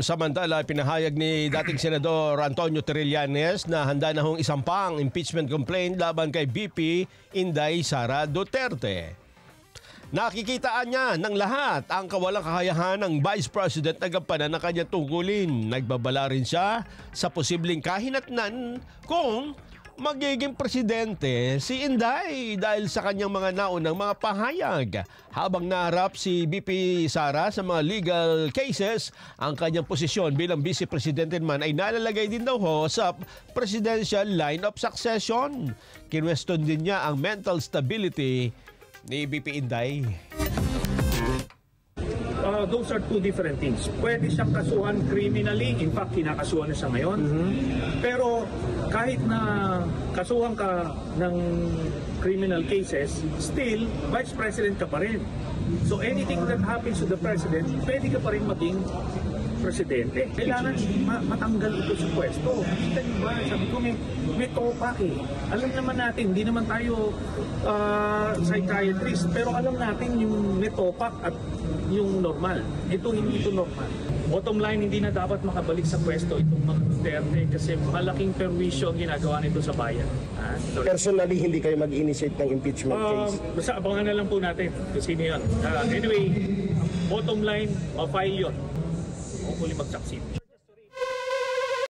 Samantala, pinahayag ni dating Senador Antonio Trillanes na handa na hong isampang impeachment complaint laban kay VP Inday Sara Duterte. Nakikitaan niya ng lahat ang kawalang kakayahan ng Vice President na gampanan ng kanyang tungkulin. Nagbabala rin siya sa posibleng kahinatnan kung magiging presidente si Inday dahil sa kanyang mga naunang mga pahayag. Habang naharap si VP Sara sa mga legal cases, ang kanyang posisyon bilang Vice President man ay nalalagay din daw sa presidential line of succession. Kinwestiyon din niya ang mental stability ni VP Inday. Those are two different things. Pwede siyang kasuhan criminally. In fact, kinakasuhan na siya ngayon. Pero kahit na kasuhan ka ng criminal cases, still, Vice President ka pa rin. So anything that happens to the President, pwede ka pa rin maging presidente. Kailangan matanggal ito sa pwesto. Kita niyo ba? Sabi ko, may topak eh. Alam naman natin, hindi naman tayo psychiatrist, pero alam natin yung may topak at yung normal. Ito, hindi ito normal. Bottom line, hindi na dapat makabalik sa pwesto itong mga Duterte kasi malaking perwisyo ang ginagawa nito sa bayan. Personally, hindi kayo mag-initiate ng impeachment case? Basta abangan na lang po natin kung sino yun. Anyway, bottom line, ma-file yun. Hopefully mag-succeed.